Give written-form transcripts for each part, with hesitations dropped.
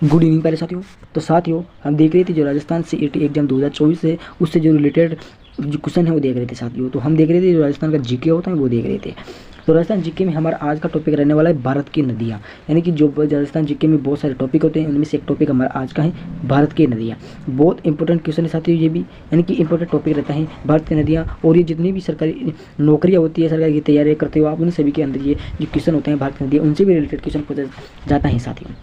Good evening पहले साथियों। तो साथियों हम देख रहे थे जो राजस्थान CET एग्जाम 2024 है उससे जो रिलेटेड जो क्वेश्चन है वो देख रहे थे साथियों। तो हम देख रहे थे जो राजस्थान का जीके होता है वो देख रहे थे। तो राजस्थान जीके में हमारा आज का टॉपिक रहने वाला है भारत की नदियाँ, यानी कि जो राजस्थान जीके में बहुत सारे टॉपिक होते हैं उनमें से एक टॉपिक हमारा आज का है भारत की नदियाँ। बहुत इंपॉर्टेंट क्वेश्चन है साथियों ये भी, यानी कि इंपॉर्टेंट टॉपिक रहता है भारत की नदियाँ। और ये जितनी भी सरकारी नौकरियाँ होती है, सरकारी की तैयारी करते हो आप, उन सभी के अंदर ये जो क्वेश्चन होते हैं भारत की नदियाँ उनसे भी रिलेटेड क्वेश्चन पूछा जाता है साथियों।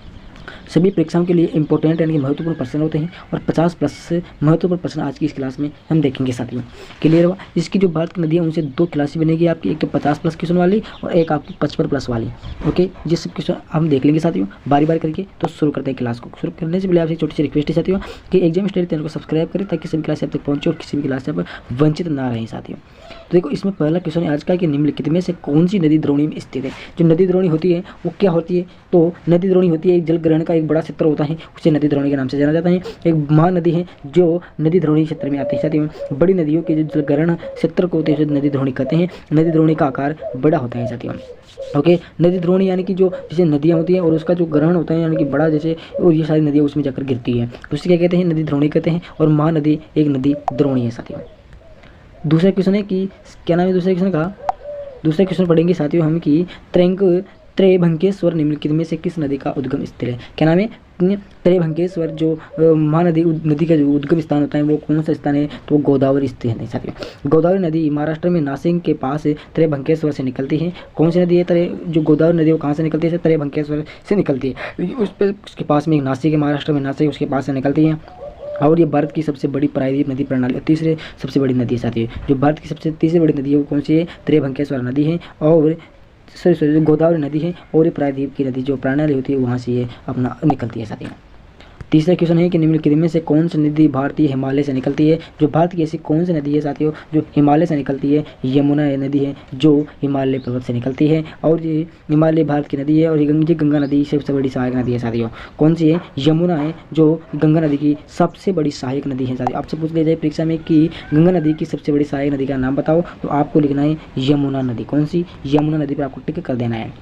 सभी परीक्षाओं के लिए इंपॉर्टेंट यानी कि महत्वपूर्ण प्रश्न होते हैं और 50 प्लस से महत्वपूर्ण प्रश्न आज की इस क्लास में हम देखेंगे साथियों। क्लियर हुआ? इसकी जो भारत की नदियाँ उनसे दो क्लासें बनेगी आपकी, एक तो 50 प्लस क्वेश्चन वाली और एक आपकी 55 प्लस वाली। ओके, जिस क्वेश्चन हम देख लेंगे साथियों बारी बारी करके। तो शुरू करते हैं क्लास को। शुरू करने से पहले आपसे छोटी सी रिक्वेस्ट है साथियों कि एग्जाम स्टडी चैनल को सब्सक्राइब करें ताकि सभी क्लास आप तक पहुंचे और किसी भी क्लास से आप वंचित ना रहें साथियों। तो देखो इसमें पहला क्वेश्चन है आज का कि निम्नलिखित में से कौन सी नदी द्रोणी में स्थित है। जो नदी द्रोणी होती है वो क्या होती है? तो नदी द्रोणी होती है एक जल ग्रहण का एक बड़ा क्षेत्र होता है, उसे नदी द्रोणी के नाम से जाना जाता है। एक महानदी है जो नदी द्रोणी क्षेत्र में आती है साथियों। बड़ी नदियों के जो जल ग्रहण क्षेत्र को होते हैं नदी द्रोणी कहते हैं। नदी द्रोणी का आकार बड़ा होता है साथियों। ओके, नदी द्रोणी यानी कि जो जैसे नदियाँ होती हैं और उसका जो ग्रहण होता है यानी कि बड़ा, जैसे और ये सारी नदियाँ उसमें जाकर गिरती है तो उसे क्या कहते हैं? नदी द्रोणी कहते हैं। और महानदी एक नदी द्रोणी है साथियों। दूसरा क्वेश्चन है कि क्या नाम है दूसरे क्वेश्चन का? दूसरा क्वेश्चन पढ़ेंगे साथियों हम कि त्रयभंकेश्वर निम्नलिखित में से किस नदी का उद्गम स्थल है? क्या नाम है? त्रयभंकेश्वर जो महानदी नदी का जो उद्गम स्थान होता है वो कौन सा स्थान है? तो गोदावरी स्थान है साथियों। गोदावरी नदी महाराष्ट्र में नासिक के पास त्रयभंकेश्वर से निकलती है। कौन सी नदी है? जो गोदावरी नदी वो कहाँ से निकलती है? त्रयभंकेश्वर से निकलती है। उसके पास में एक नासिक है, महाराष्ट्र में नासिक, उसके पास से निकलती है। और ये भारत की सबसे बड़ी प्रायद्वीप नदी प्रणाली और तीसरे सबसे बड़ी नदी है साथियों। जो भारत की सबसे तीसरी बड़ी नदी है वो कौन सी है? त्रयभंकेश्वर नदी है। और सॉरी गोदावरी नदी है। और ये प्रायद्वीप की नदी जो प्रणाली होती है वहाँ से ये अपना निकलती है साथियों। तीसरा क्वेश्चन है कि निम्नलिखित में से कौन सी नदी भारतीय हिमालय से निकलती है? जो भारत की ऐसी कौन सी नदी है साथियों जो हिमालय से निकलती है? यमुना नदी है जो हिमालय पर्वत से निकलती है। और ये हिमालय भारत की नदी है और ये गंगा नदी सबसे बड़ी सहायक नदी है साथियों। कौन सी है? यमुना है जो गंगा नदी की सबसे बड़ी सहायक नदी है साथियों। आपसे पूछ लिया जाए परीक्षा में कि गंगा नदी की सबसे बड़ी सहायक नदी का नाम बताओ, तो आपको लिखना है यमुना नदी। कौन सी? यमुना नदी पर आपको टिक कर देना है।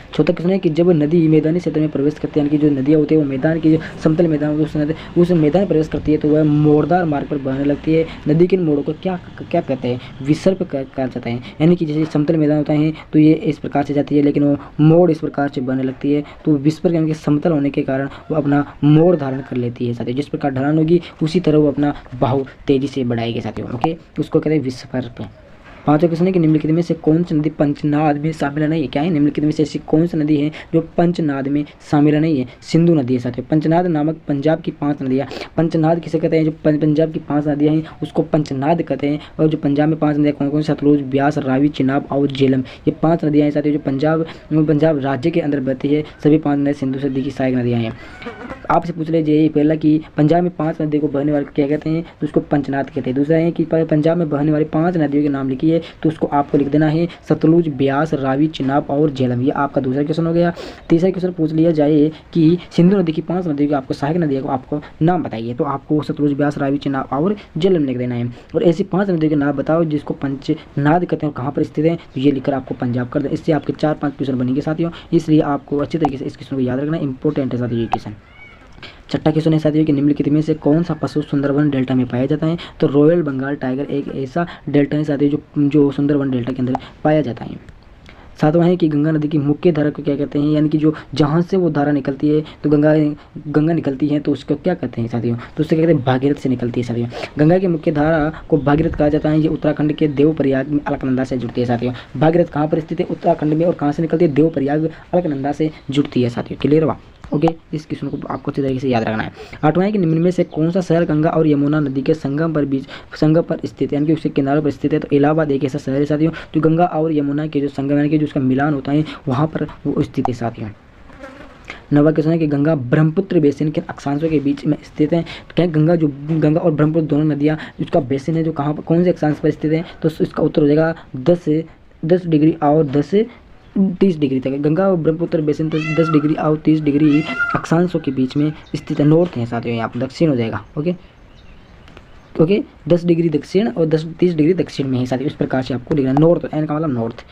चौथा क्वेश्चन है कि जब नदी मैदानी क्षेत्र में प्रवेश करती है, यानी कि जो नदियाँ होती है वो मैदान की जो समतल मैदान उस मैदान में प्रवेश करती है तो वह मोड़दार मार्ग पर बहने लगती है। नदी के मोड़ों को क्या कहते हैं? विसर्प कहा जाता है। यानी कि जैसे समतल मैदान होता है तो ये इस प्रकार से जाती है लेकिन वो मोड़ इस प्रकार से बहने लगती है तो विसर्प यानी कि समतल होने के कारण वो अपना मोड़ धारण कर लेती है साथियों। जिस प्रकार ढलान होगी उसी तरह वो अपना बहाव तेजी से बढ़ाएगी साथियों। ओके, उसको कहते हैं विसर्प। पांचवा क्वेश्चन है कि निम्नलिखित में से कौन सी नदी पंचनाद में शामिल नहीं है? क्या है? निम्नलिखित में से ऐसी कौन सी नदी है जो पंचनाद में शामिल नहीं है? सिंधु नदी है साथियों। पंचनाद नामक पंजाब की 5 नदियाँ, पंचनाद किसे कहते हैं? जो पंजाब की 5 नदियाँ हैं उसको पंचनाद कहते हैं। और जो पंजाब में 5 नदियाँ कौन कौन सी? सतलुज, ब्यास, रावी, चिनाब और झेलम, ये 5 नदियाँ हैं साथियों जो पंजाब राज्य के अंदर बहती है। सभी 5 नदियाँ सिंधु नदी की सहायक नदियाँ हैं। आपसे पूछ लीजिए पहला कि पंजाब में 5 नदियों को बहने वाले क्या कहते हैं? तो उसको पंचनाद कहते हैं। दूसरा है कि पंजाब में बहने वाली 5 नदियों के नाम लिखिए, तो उसको आपको लिख देना है सतलुज, ब्यास, रावी, चिनाब और झेलम। ये आपका दूसरा क्वेश्चन हो गया। तीसरा क्वेश्चन पूछ लिया जाए कि सिंधु नदी की 5 नदियों की आपको सहायक नदियों को आपको नाम बताइए, तो आपको सतलुज, ब्यास, रावी, चिनाब और झेलम लिख देना है। और ऐसी 5 नदियों के नाम बताओ जिसको पंचनाद कहते हैं और कहाँ पर स्थित है, तो ये लिखकर आपको पंजाब कर दें। इससे आपके 4-5 क्वेश्चन बनेंगे साथियों, इसलिए आपको अच्छी तरीके से इस क्वेश्चन को याद रखना इंपॉर्टेंट है साथियों ये क्वेश्चन। छठा क्वेश्चन है साथियों कि निम्नलिखित में से कौन सा पशु सुंदरवन डेल्टा में पाया जाता है? तो रॉयल बंगाल टाइगर एक ऐसा डेल्टा है साथियों जो सुंदरवन डेल्टा के अंदर पाया जाता है। सातवां है कि गंगा नदी की मुख्य धारा को क्या कहते हैं? यानी कि जो जहाँ से वो धारा निकलती है तो गंगा निकलती है तो उसको क्या कहते हैं साथियों? तो उससे कहते हैं भागीरथ से निकलती है साथियों। गंगा की मुख्य धारा को भागीरथ कहा जाता है। ये उत्तराखंड के देवप्रयाग में अलकनंदा से जुड़ती है साथियों। भागीरथ कहाँ पर स्थित है? उत्तराखंड में। और कहाँ से निकलती है? देवप्रयाग अलकनंदा से जुड़ती है साथियों। क्लियर हुआ? ओके, इस क्वेश्चन को आपको अच्छी तरीके से याद रखना है। आठवां है कि निम्न में से कौन सा शहर गंगा और यमुना नदी के संगम पर स्थित है, यानी कि उसके किनारों पर स्थित है? तो इलाहाबाद एक ऐसा शहर है साथियों जो गंगा और यमुना के जो संगम यानी कि जो उसका मिलान होता है वहाँ पर वो स्थित है साथियों। नवा क्वेश्चन है कि गंगा ब्रह्मपुत्र बेसिन के अक्षांशों के बीच में स्थित है। तो क्या गंगा और ब्रह्मपुत्र दोनों नदियाँ उसका बेसिन है जो कहाँ पर कौन से अक्षांश पर स्थित है? तो इसका उत्तर हो जाएगा 10 डिग्री और 30 डिग्री तक। गंगा और ब्रह्मपुत्र बेसिन 10 डिग्री और 30 डिग्री अक्षांशों के बीच में स्थित है। नॉर्थ है साथियों, यहाँ पर दक्षिण हो जाएगा। ओके, 10 डिग्री दक्षिण और 30 डिग्री दक्षिण में है साथियों। इस प्रकार से आपको लिखना नॉर्थ, एन का मतलब नॉर्थ।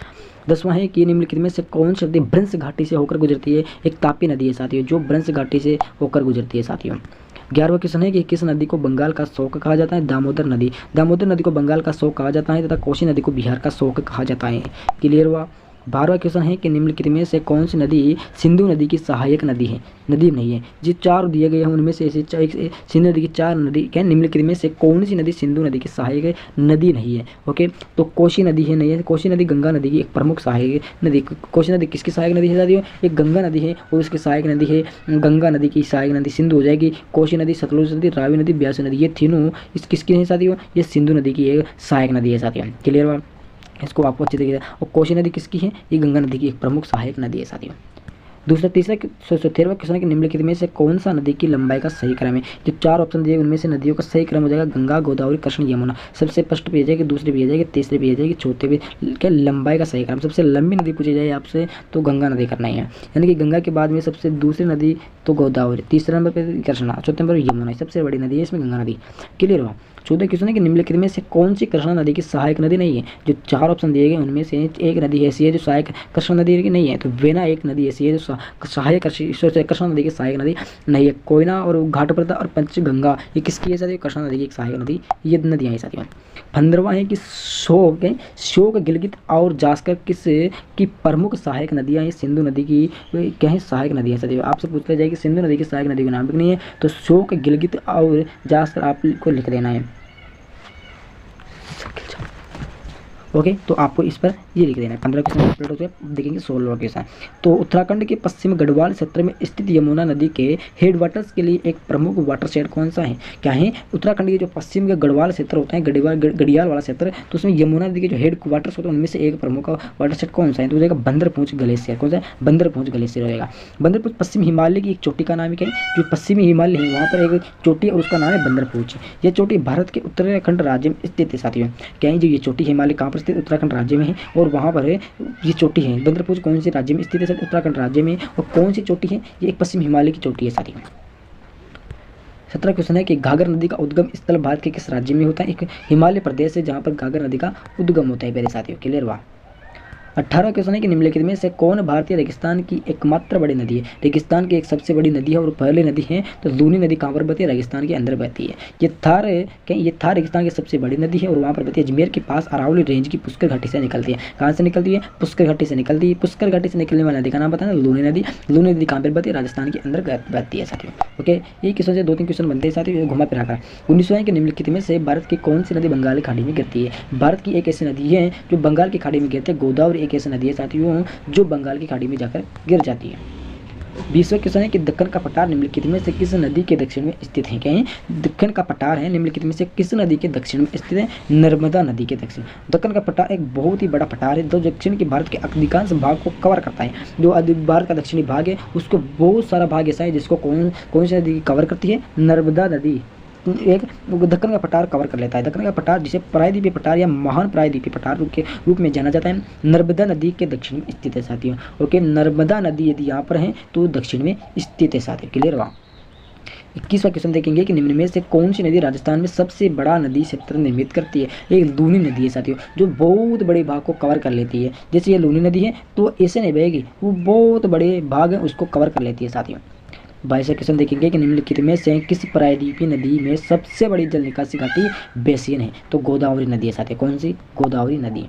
10वां है कि निम्नलिखित में से कौन सी नदी भ्रंश घाटी से होकर गुजरती है? एक तापी नदी है साथियों, जो भ्रंश घाटी से होकर गुजरती है साथियों। 11वां क्वेश्चन है कि किस नदी को बंगाल का शोक कहा जाता है? दामोदर नदी। दामोदर नदी को बंगाल का शोक कहा जाता है तथा कोसी नदी को बिहार का शोक कहा जाता है। क्लियर हुआ? 12वां क्वेश्चन है कि निम्नलिखित में से कौन सी नदी सिंधु नदी की सहायक नदी है? नदी नहीं है। जो 4 दिए गए हैं उनमें से सिंधु नदी की 4 नदी क्या निम्नलिखित में से कौन सी नदी सिंधु नदी की सहायक नदी नहीं है? ओके, तो कोसी नदी है, नहीं है। कोसी नदी गंगा नदी की एक प्रमुख सहायक नदी। कोसी नदी किसकी सहायक नदी है साथियों? एक गंगा नदी है और उसकी सहायक नदी है गंगा नदी की सहायक नदी सिंधु हो जाएगी। कोसी नदी, सतलुज नदी, रावी नदी, ब्यास नदी, ये तीनों किसकी है साथियों? ये सिंधु नदी की एक सहायक नदी है साथियों। क्लियर हुआ? इसको आपको अच्छी तरीके से। और कोसी नदी किसकी है? ये गंगा नदी की एक प्रमुख सहायक नदी है साथियों। तीसरा 13वां क्वेश्चन है कि निम्नलिखित में से कौन सा नदी की लंबाई का सही क्रम है? जो 4 ऑप्शन दिए उनमें से नदियों का सही क्रम हो जाएगा गंगा, गोदावरी, कृष्ण, यमुना। सबसे फर्स्ट पे आ जाएगी, दूसरे पे आ जाएगी, तीसरे पे आ जाएगी, चौथे पे क्या लंबाई का सही क्रम। सबसे लंबी नदी पूछी जाए आपसे तो गंगा नदी करना ही है, यानी कि गंगा के बाद में सबसे दूसरी नदी तो गोदावरी, तीसरे नंबर पर कृष्णा, चौथे नंबर यमुना। सबसे बड़ी नदी है इसमें गंगा नदी। क्लियर हुआ? 14 क्वेश्चन है कि निम्नलिखित में से कौन सी कृष्णा नदी की सहायक नदी नहीं है? जो 4 ऑप्शन दिए गए उनमें से एक नदी ऐसी है जो सहायक कृष्णा नदी की नहीं है, तो वेना एक नदी ऐसी है जो सहायक कृष्णा नदी की सहायक नदी नहीं है। कोयना और घाटप्रदा और पंचगंगा ये किसकी है साथियों? कृष्णा नदी की एक सहायक नदी, ये नदियाँ हैं साथियों। 15वां है कि शोक, गिलगित और जास्कर किस की प्रमुख सहायक नदियाँ हैं? सिंधु नदी की क्या है? सहायक नदी है साथियों। आपसे पूछ लिया जाए कि सिंधु नदी की सहायक नदी का नाम भी नहीं है, तो शोक, गिलगित और जास्कर आपको लिख देना है। ओके, तो आपको इस पर ये लिख देना है। 15 क्वेश्चन कंप्लीट हो गए, देखेंगे 16वां क्वेश्चन। तो उत्तराखंड के पश्चिम गढ़वाल क्षेत्र में स्थित यमुना नदी के हेडवाटर्स के लिए एक प्रमुख वाटर शेड कौन सा है? क्या है? उत्तराखंड के जो पश्चिम के गढ़वाल क्षेत्र होता है, गढ़ियाल वाला क्षेत्र, तो उसमें यमुना नदी के जो हेड क्वार्टर्स होते हैं उनमें से एक प्रमुख वाटर शेड कौन सा है? तो हो जाएगा बंदरपूंछ ग्लेशियर। कौन सा? बंदरपूंछ ग्लेशियर रहेगा। बंदरपूंछ पश्चिम हिमालय की एक चोटी का नाम है। क्या है? जो पश्चिमी हिमालय है वहाँ पर एक चोटी और उसका नाम है बंदरपूंछ। यह चोटी भारत के उत्तराखंड राज्य में स्थित है साथियों। क्या है? जो ये चोटी हिमालय कहाँ पर स्थित? उत्तराखंड राज्य में है और वहाँ पर ये चोटी है। बंदरपूंछ कौन से राज्य में स्थित है? उत्तराखंड राज्य में। और कौन सी चोटी है? ये एक पश्चिम हिमालय की चोटी है साथियों। 17 क्वेश्चन है कि घाघर नदी का उद्गम स्थल भारत के किस राज्य में होता है? एक हिमालय प्रदेश है जहाँ पर घाघर नदी का उद्गम होता है मेरे साथियों। क्लियर हुआ? 18 क्वेश्चन है कि निम्नलिखित में से कौन भारतीय रेगिस्तान की एकमात्र बड़ी नदी है? रेगिस्तान की एक सबसे बड़ी नदी है और पहली नदी है तो लूनी नदी कहाँ पर बहती है? रेगिस्तान के अंदर बहती है। ये थार रेगिस्तान की सबसे बड़ी नदी है और वहाँ पर बहती है। अजमेर के पास अरावली रेंज की पुष्कर घाटी से निकलती है। कहाँ से निकलती है? पुष्कर घाटी से निकलती है। पुष्कर घाटी से निकलने वाली नदी का नाम बताना, लूनी नदी। लूनी नदी कहाँ पर बहती है? राजस्थान के अंदर बहती है साथियों। ओके, ये क्वेश्चन से 2-3 क्वेश्चन बनते हैं साथियों, घुमा फिरा कर। 19वां है कि निम्नलिखित में से भारत की कौन सी नदी बंगाल की खाड़ी में गिरती है? भारत की एक ऐसी नदी है जो बंगाल की खाड़ी में गिरती है। गोदावरी एक ऐसी नदी है साथियों जो बंगाल की खाड़ी में जाकर गिर जाती है। 20वां क्वेश्चन है कि दक्कन का पठार निम्नलिखित में से किस नदी के दक्षिण में स्थित है? क्या है? दक्कन का पठार है निम्नलिखित में से किस नदी के दक्षिण में स्थित है? नर्मदा नदी के दक्षिण। दक्कन का पठार एक बहुत ही बड़ा पठार है जो दक्षिण के भारत के अधिकांश भाग को कवर करता है। जो भारत का दक्षिणी भाग है उसको बहुत सारा भाग ऐसा है जिसको कौन सी नदी कवर करती है? नर्मदा नदी एक दक्कन का पठार कवर कर लेता है। दक्कन का पठार जिसे प्रायद्वीपीय पठार या महान प्रायद्वीपीय पठार के रूप में जाना जाता है, नर्मदा नदी के दक्षिण में स्थित है साथियों। ओके, नर्मदा नदी यदि यहाँ पर है तो दक्षिण में स्थित है साथियों। क्लियर हुआ? 21वां क्वेश्चन देखेंगे कि निम्न में से कौन सी नदी राजस्थान में सबसे बड़ा नदी क्षेत्र निर्मित करती है? एक लूनी नदी है साथियों जो बहुत बड़े भाग को कवर कर लेती है। जैसे ये लूनी नदी है तो ऐसे नहीं बहेगी, वो बहुत बड़े भाग है उसको कवर कर लेती है साथियों। 22वां क्वेश्चन देखेंगे कि निम्नलिखित में से किस प्रायद्वीपीय नदी में सबसे बड़ी जल निकासी घाटी बेसिन है? तो गोदावरी नदी है साथियों। कौन सी? गोदावरी नदी।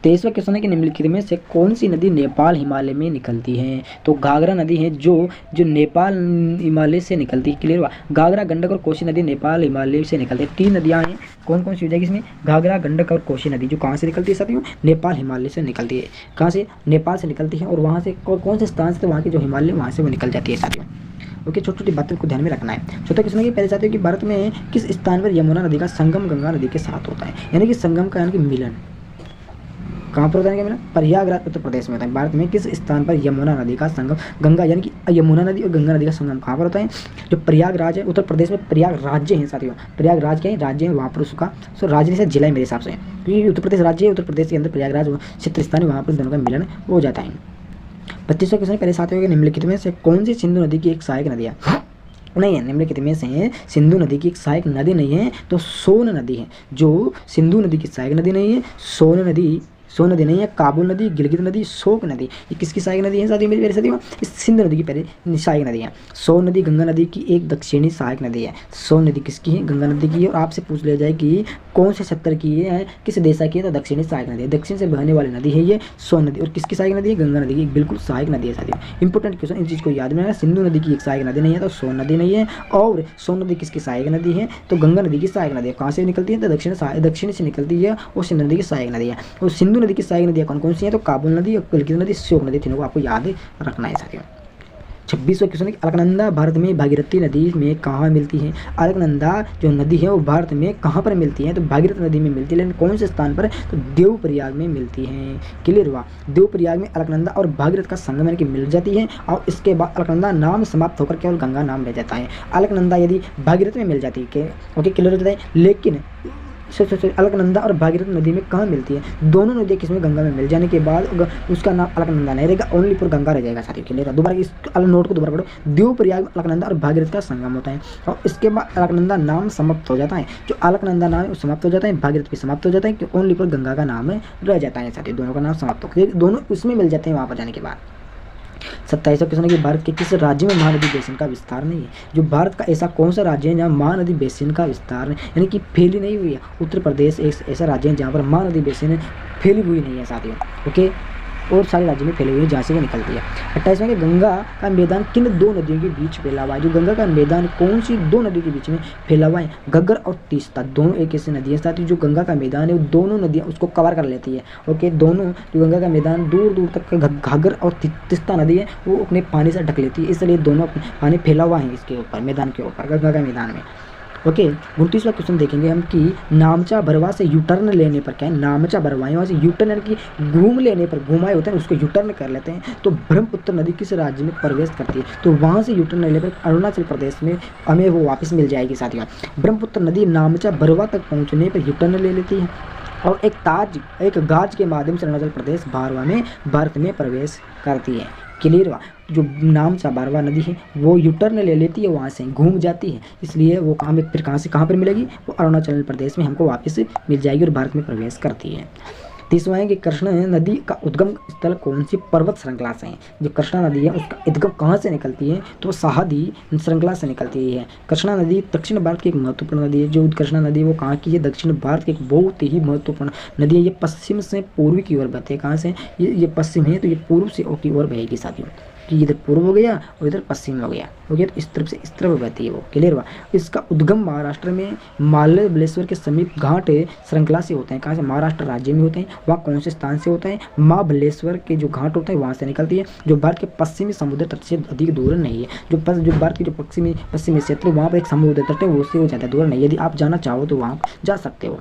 23वां क्वेश्चन है कि निम्नलिखित में से कौन सी नदी नेपाल हिमालय में निकलती है? तो घाघरा नदी है जो नेपाल हिमालय से निकलती है। क्लियर हुआ? घाघरा, गंडक और कोसी नदी नेपाल हिमालय से निकलती है। 3 नदियाँ हैं। कौन कौन सी हो जाएगी इसमें? घाघरा, गंडक और कोसी नदी जो कहाँ से निकलती है साथियों? नेपाल हिमालय से निकलती है। कहाँ से? नेपाल से निकलती है और वहाँ से कौन से स्थान से? तो वहाँ की जो हिमालय वहाँ से वो निकल जाती है साथियों। ओके, छोटी छोटी बातों को ध्यान में रखना है। चौथा क्वेश्चन है पहले साथियों कि भारत में किस स्थान पर यमुना नदी का संगम गंगा नदी के साथ होता है? यानी कि संगम का यानी कि मिलन कहाँ पर होता है? क्या मिलन? प्रयागराज उत्तर प्रदेश में होता है। भारत में किस स्थान पर यमुना नदी का संगम गंगा यानी कि यमुना नदी और गंगा नदी का संगम कहाँ पर होता है? जो प्रयागराज है उत्तर प्रदेश में, प्रयाग राज्य है साथियों। प्रयागराज क्या है? राज्य है, वहाँ पर उसका राज्य से जिला है मेरे हिसाब से, क्योंकि उत्तर प्रदेश राज्य है, उत्तर प्रदेश के अंदर प्रयागराज क्षेत्र स्थान है, वहाँ पर दोनों का मिलन हो जाता है। 25वां क्वेश्चन पहले साथियों के निम्नलिखित में से कौन सी सिंधु नदी की एक सहायक नदी है? नहीं है। निम्नलिखित में से सिंधु नदी की एक सहायक नदी नहीं है तो सोन नदी है। जो सिंधु नदी की सहायक नदी नहीं है, सोन नदी सोन नदी नहीं है, काबुल नदी, गिलगित नदी, शोक नदी, ये किसकी सहायक नदी है साथियों, मेरी प्यारे साथियों, इस सिंधु नदी की पहले सहायक नदी है। सोन नदी गंगा नदी की एक दक्षिणी सहायक नदी है। सोन नदी किसकी है, गंगा नदी की है। और आपसे पूछ लिया जाए कि कौन से क्षेत्र की है, किस देश की है, तो दक्षिणी सहायक नदी है, दक्षिण से बहने वाली नदी है ये सोन नदी। और किसकी सहायक नदी है, गंगा नदी की बिल्कुल सहायक नदी है साथियों। इंपॉर्टेंट क्वेश्चन, इन चीज़ को याद में रखना, सिंधु नदी की एक सहायक नदी नहीं है तो सोन नदी नहीं है। और सोन नदी किसकी सहायक नदी है, तो गंगा नदी की सहायक नदी है। कहाँ से निकलती है, तो दक्षिण से निकलती है और सिंधु नदी की सहायक नदी है। और सिंधु नदी की सहायक नदियाँ कौन कौन सी हैं, तो काबुल नदी और गिलगित नदी, शोक नदी, तीनों को आपको याद रखना है साथियों। 26वां क्वेश्चन है कि अलकनंदा भारत में भागीरथी नदी में कहाँ मिलती है। अलकनंदा जो नदी है वो भारत में कहाँ पर मिलती है, तो भागीरथ नदी में मिलती है, लेकिन कौन से स्थान पर, तो देवप्रयाग में मिलती है। क्लियर हुआ, देवप्रयाग में अलकनंदा और भागीरथ का संगम यानी कि मिल जाती है। और इसके बाद अलकनंदा नाम समाप्त होकर केवल गंगा नाम रह जाता है। अलकनंदा यदि भागीरथ में मिल जाती है, ओके क्लियर हो जाता है, लेकिन अलकनंदा और भागीरथ नदी में कहाँ मिलती है, दोनों नदियाँ किसमें, गंगा में मिल जाने के बाद उसका नाम अलकनंदा नहीं रहेगा, ओनली फॉर गंगा रह जाएगा साथियों। क्लियर, दोबारा इस नोट को दोबारा पढ़ो, देवप्रयाग में अलकनंदा और भागीरथ का संगम होता है और इसके बाद अलकनंदा नाम समाप्त हो जाता है। जो अलकनंदा नाम है वो समाप्त हो जाता है, भागीरथ भी समाप्त हो जाता है, कि ओनली फॉर गंगा का नाम रह जाता है साथियों। दोनों का नाम समाप्त हो, दोनों उसमें मिल जाते हैं वहाँ पर जाने के बाद। 27वां क्वेश्चन है कि भारत के किस राज्य में महानदी बेसिन का विस्तार नहीं है। जो भारत का ऐसा कौन सा राज्य है जहाँ महानदी बेसिन का विस्तार यानी कि फैली नहीं हुई है। उत्तर प्रदेश एक ऐसा राज्य है जहाँ पर महानदी बेसिन फैली हुई नहीं है साथियों, ओके, और सारे राज्य में फैली हुई है जहाँ से वो निकलती है। 28वां कि गंगा का मैदान किन दो नदियों के बीच फैला हुआ है। जो गंगा का मैदान कौन सी दो नदियों के बीच में फैला हुआ है, घग्गर और तीस्ता, दोनों एक ऐसी नदी है साथियों। जो गंगा का मैदान है वो दोनों नदियाँ उसको कवर कर लेती है, ओके, दोनों जो गंगा का मैदान दूर दूर तक घग्गर और तीस्ता नदी है वो अपने पानी से ढक लेती है, इसलिए दोनों पानी फैला हुआ है इसके ऊपर, मैदान के ऊपर, गंगा का मैदान में, ओके। 29वां क्वेश्चन देखेंगे हम कि नामचा बरवा से यूटर्न लेने पर, क्या है, नामचा बरवा वहाँ से यूटर्न यानी कि घूम लेने पर, घुमाए होते हैं उसको यूटर्न कर लेते हैं, तो ब्रह्मपुत्र नदी किस राज्य में प्रवेश करती है, तो वहाँ से यूटर्न लेने पर अरुणाचल प्रदेश में हमें वो वापस मिल जाएगी साथियों। ब्रह्मपुत्र नदी नामचा बरवा तक पहुँचने पर यूटर्न ले लेती है और एक गाज के माध्यम से अरुणाचल प्रदेश भारत में प्रवेश करती है। क्लियर हुआ, जो नामचा बरवा नदी है वो यूटर्न ले लेती है, वहाँ से घूम जाती है, इसलिए वो फिर कहाँ से कहाँ पर मिलेगी, वो अरुणाचल प्रदेश में हमको वापस मिल जाएगी और भारत में प्रवेश करती है। 30वां है कि कृष्णा नदी का उद्गम स्थल कौन सी पर्वत श्रृंखला से है। जो कृष्णा नदी है उसका उद्गम कहाँ से निकलती है, तो सहादी श्रृंखला से निकलती है। कृष्णा नदी दक्षिण भारत की एक महत्वपूर्ण नदी है। जो कृष्णा नदी वो कहाँ की है, दक्षिण भारत की एक बहुत ही महत्वपूर्ण नदी है। ये पश्चिम से पूर्व की ओर बहती है। कहाँ से, ये पश्चिम है तो ये पूर्व से की ओर बहेगी साथियों, कि इधर पूर्व हो गया और इधर पश्चिम हो गया, हो गया, तो इस तरफ से इस तरफ बहती है वो। क्लियर हुआ, इसका उद्गम महाराष्ट्र में महाबलेश्वर के समीप घाट श्रृंखला से होते हैं। कहाँ से, महाराष्ट्र राज्य में होते हैं। वहाँ कौन से स्थान से होता है, महाबलेश्वर के जो घाट होते हैं वहाँ से निकलती है, जो भारत के पश्चिमी समुद्र तट से अधिक दूर नहीं है। जो भारत की जो पश्चिमी क्षेत्र वहाँ पर एक समुद्र तट है उससे वो ज़्यादा दूर नहीं है। यदि आप जाना चाहो तो वहाँ जा सकते हो।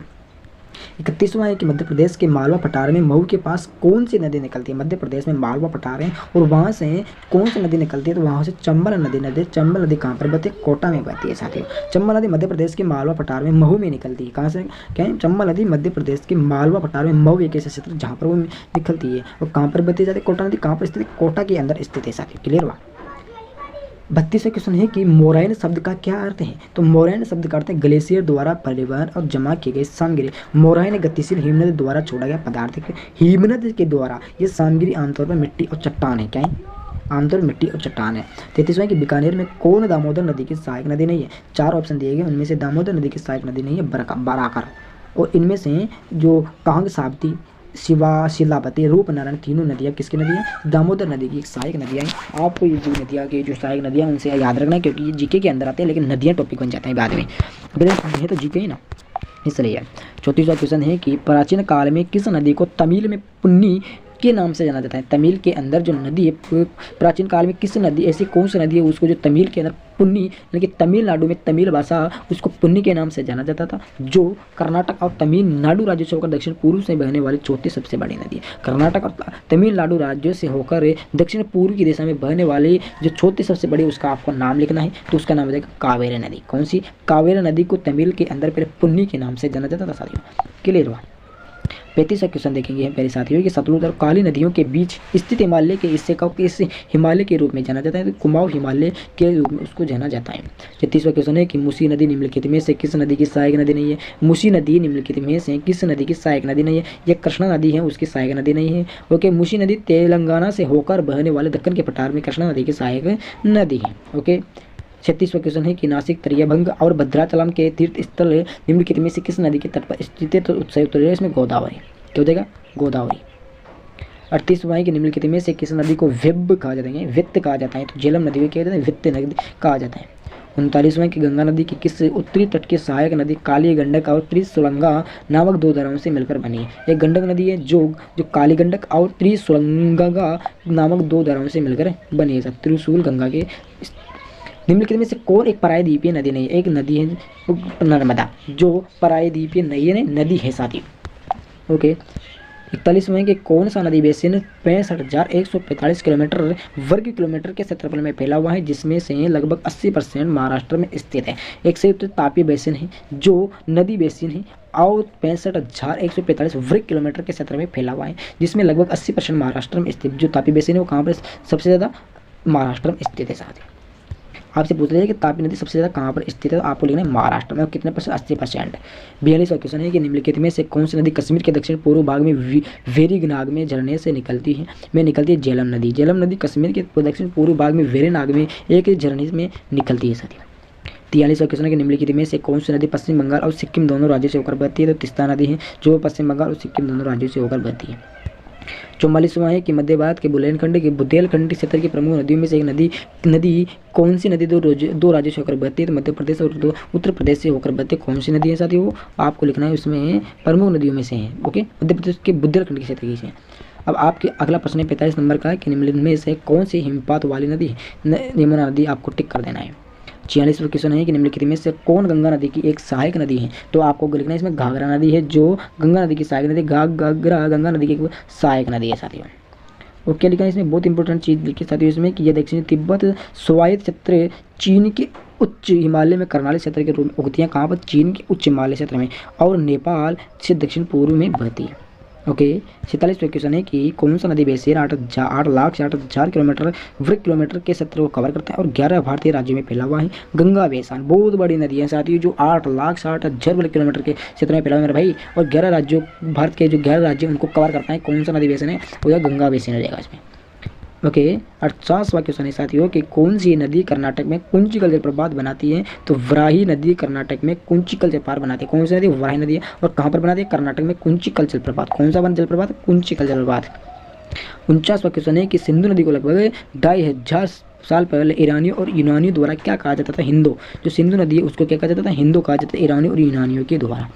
31वां है कि मध्य प्रदेश के मालवा पठार में मऊ के पास कौन सी नदी निकलती है। मध्य प्रदेश में मालवा पठार है और वहाँ से कौन सी नदी निकलती है, तो वहाँ से चंबल नदी चंबल नदी कहाँ पर बहती है, कोटा में बहती है साथियों। चंबल नदी मध्य प्रदेश के मालवा पठार में महू में निकलती है। कहाँ से, क्या है, चंबल नदी मध्य प्रदेश के मालवा पठार में मऊ एक ऐसा क्षेत्र जहाँ पर वो निकलती है और कहाँ पर बहती जाती है, कोटा नदी कहाँ पर स्थित है, कोटा के अंदर स्थित है साथियों। क्लियर हुआ। 32वां क्वेश्चन है कि मोरैन शब्द का क्या अर्थ है, तो मोरैन शब्द का अर्थ है ग्लेशियर द्वारा परिवहन और जमा किए गए सामग्री। मोरैन गतिशील हिमनद द्वारा छोड़ा गया पदार्थ है। हिमनद के द्वारा ये सामग्री आमतौर पर मिट्टी और चट्टान है। क्या है, आमतौर पर मिट्टी और चट्टान है। 33वां कि बीकानेर में कौन दामोदर नदी की सहायक नदी नहीं है। 4 ऑप्शन दिए गए, उनमें से दामोदर नदी की सहायक नदी नहीं है बराकर, और इनमें से जो कांग साबती, शिलावती, रूपनारायण, तीनों नदियाँ किसकी नदी हैं, दामोदर नदी की एक सहायक नदियाँ हैं। आपको ये जो नदियाँ की जो सहायक नदियाँ उनसे याद रखना है, क्योंकि ये जीके के अंदर आते हैं लेकिन नदियाँ टॉपिक बन जाते हैं बाद में, ये तो जीके ही ना, इसलिए। 34वां क्वेश्चन है कि प्राचीन काल में किस नदी को तमिल में पुन्नी के नाम से जाना जाता है। तमिल के अंदर जो नदी है, प्राचीन काल में किस नदी, ऐसी कौन सी नदी है उसको जो तमिल के अंदर पुन्नी यानी कि तमिलनाडु में तमिल भाषा उसको पुन्नी के नाम से जाना जाता था, जो कर्नाटक और तमिलनाडु राज्यों से होकर दक्षिण पूर्व से बहने वाली चौथी सबसे बड़ी नदी है। कर्नाटक और तमिलनाडु राज्यों से होकर दक्षिण पूर्व की दिशा में बहने वाली जो चौथी सबसे बड़ी, उसका आपको नाम लिखना है, तो उसका नाम हो जाएगा कावेरी नदी। कौन सी, कावेरी नदी को तमिल के अंदर पहले पुन्नी के नाम से जाना जाता था साथियों। क्लियर हुआ। 35वां क्वेश्चन देखेंगे हम पहले साथियों कि सतलुज और काली नदियों के बीच स्थित हिमालय के हिस्से को किस हिमालय के रूप में जाना जाता है? तो कुमाऊं हिमालय के रूप में उसको जाना जाता है। 36वां क्वेश्चन है कि मूसी नदी निम्नलिखित में से किस नदी की सहायक नदी नहीं है? मूसी नदी निम्नलिखित में से किस नदी की सहायक नदी नहीं है? यह कृष्णा नदी है, उसकी सहायक नदी नहीं है। ओके, मूसी नदी तेलंगाना से होकर बहने वाले दक्कन के पठार में कृष्णा नदी की सहायक नदी है। ओके, 36वां क्वेश्चन है कि नासिक, तरियाभंग और भद्राचलम के तीर्थ स्थल निम्नलिखित में से किस नदी के तट पर स्थित है? तो उत्तर है इसमें गोदावरी। क्या हो जाएगा? गोदावरी। 38वां है कि निम्नलिखित में से किस नदी को वित्त कहा जाता है? वित्त कहा जाता है। तो झेलम नदी को क्या कहते हैं? वित्त नदी कहा जाता है। 39वां की गंगा नदी की किस उत्तरी तट की सहायक नदी काली गंडक और त्रिशुलंगा नामक दो धाराओं से मिलकर बनी है? एक गंडक नदी है जो काली गंडक और त्रिशुलंगा नामक दो धाराओं से मिलकर बनी है। त्रिशूल गंगा के निम्नलिखित में से कौन एक परायद्वीपीय नदी नहीं है? एक नदी है नर्मदा, जो परायद्वीपीय नदी है साथी। ओके, 41वां कि कौन सा नदी बेसिन 65,145 किलोमीटर वर्ग किलोमीटर के क्षेत्रफल में फैला हुआ है, जिसमें से लगभग 80% महाराष्ट्र में स्थित है? एक संयुक्त तापीय बेसिन है जो नदी बेसिन है और 65,145 वर्ग किलोमीटर के क्षेत्र में फैला हुआ है, जिसमें लगभग 80% महाराष्ट्र में स्थित। जो तापी बेसिन है वो कहाँ पर सबसे ज़्यादा? महाराष्ट्र में स्थित है साथी। आपसे पूछ लीजिए कि तापी नदी सबसे ज़्यादा कहाँ पर स्थित है? तो आपको लिखना है महाराष्ट्र में। और कितने परसेंट? 80%। 42वां क्वेश्चन है कि निम्नलिखित में से कौन सी नदी कश्मीर के दक्षिण पूर्व भाग में वेरीनाग में झरने से निकलती है? झेलम नदी। झेलम नदी कश्मीर के दक्षिण पूर्व भाग में वेरीनाग में एक झरने में निकलती है साथी। 43वां क्वेश्चन है कि निम्नलिखित में से कौन सी नदी पश्चिम बंगाल और सिक्किम दोनों राज्यों से होकर बहती है? तो तीस्ता नदी है, जो पश्चिम बंगाल और सिक्किम दोनों राज्यों से होकर बहती है। 44वां है कि मध्य भारत के बुंदेलखंड क्षेत्र की प्रमुख नदियों में से एक नदी कौन सी नदी दो राज्यों से होकर बहती है? तो मध्य प्रदेश और उत्तर प्रदेश से होकर बहती है। कौन सी नदी है साथियों? वो आपको लिखना है, उसमें प्रमुख नदियों में से है। ओके, मध्य प्रदेश के बुंदेलखंड के क्षेत्र की से। अब आपके अगला प्रश्न है 45 नंबर का कि निम्नलिखित में से कौन सी हिमपात वाली नदी है? यमुना नदी आपको टिक कर देना है। 46वां क्वेश्चन है कि निम्नलिखित में से कौन गंगा नदी की एक सहायक नदी है? तो आपको लिखना है इसमें घाघरा नदी है, जो गंगा नदी की सहायक नदी। घाघरा गंगा नदी की एक सहायक नदी है साथियों। और क्या लिखा है इसमें? बहुत इंपॉर्टेंट चीज़ लिखी साथियों इसमें कि यह दक्षिणी तिब्बत स्वायत्त क्षेत्र चीन के उच्च हिमालय में कर्नाली क्षेत्र के रूप में उगती है। कहाँ पर? चीन के उच्च हिमालय क्षेत्र में, और नेपाल से दक्षिण पूर्व में बहती है। ओके, 47वां क्वेश्चन है कि कौन सा नदी बेसिन 8,60,000 किलोमीटर वर्ग किलोमीटर के क्षेत्र को कवर करता है और 11 भारतीय राज्यों में फैला हुआ है? गंगा बेसिन बहुत बड़ी नदी है साथियों, जो 8,60,000 वर्ग किलोमीटर के क्षेत्र में फैला हुआ है मेरे भाई, और 11 राज्यों, भारत के जो 11 राज्य उनको कवर करता है। कौन सा नदी बेसिन है? वो गंगा बेसिन रहेगा इसमें। ओके, 48वां क्वेश्चन है साथियों कि कौन सी नदी कर्नाटक में कुंचिकल जलप्रपात बनाती है? तो वराही नदी कर्नाटक में कुंचिकल जलप्रपात बनाती है। कौन सी नदी? वराही नदी है। और कहाँ पर बनाती है? कर्नाटक में कुंचिकल जलप्रपात। कौन सा जलप्रपात? कुंचिकल जलप्रपात। 49वां क्वेश्चन है कि सिंधु नदी को लगभग 2,500 साल पहले ईरानियों और यूनानियों द्वारा क्या कहा जाता था? हिंदू। जो सिंधु नदी है उसको क्या कहा जाता था? हिंदू कहा जाता था, ईरानियों और यूनानियों के द्वारा।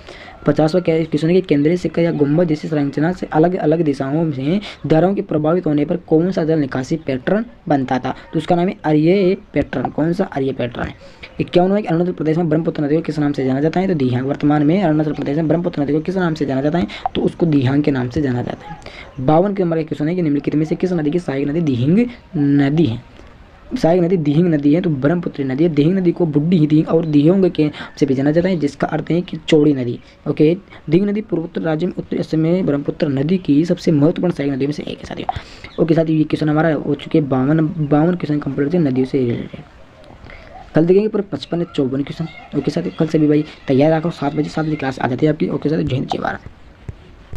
50वां क्वेश्चन है कि केंद्रीय सिक्का या गुंबद जैसी संरचना से अलग अलग दिशाओं में धाराओं के प्रभावित होने पर कौन सा जल निकासी पैटर्न बनता था? तो उसका नाम है आर्य पैटर्न। कौन सा? आर्य पैटर्न है। 51वां है कि अरुणाचल प्रदेश में ब्रह्मपुत्र नदी को किस नाम से जाना जाता है? तो दिहांग। वर्तमान में अरुणाचल प्रदेश में ब्रह्मपुत्र नदी को किस नाम से जाना जाता है? तो उसको दिहांग के नाम से जाना जाता है। 52 नंबर का क्वेश्चन है कि निम्नलिखित में से किस नदी की सहायक नदी दिहिंग नदी है? सहायक नदी दिहिंग नदी है, तो ब्रह्मपुत्र नदी है। दिहिंग नदी को बुड्ढी दिहिंग और दिहोंग के से भी जाना जाता है, जिसका अर्थ है कि चौड़ी नदी। ओके, दिहिंग नदी पूर्वोत्तर राज्य में उत्तरी असम में ब्रह्मपुत्र नदी की सबसे महत्वपूर्ण सहायक नदियों में से एक है साथियों। ओके साथियों, ये क्वेश्चन हमारा हो चुके 52 क्वेश्चन कंप्लीट थे नदियों से रिलेटेड। कल देखेंगे पूरे 55 54 क्वेश्चन। ओके साथियों, कल से भी भाई तैयार रखो। 7 बजे क्लास आ जाती है आपकी। ओके साथियों, जय हिंद जय भारत।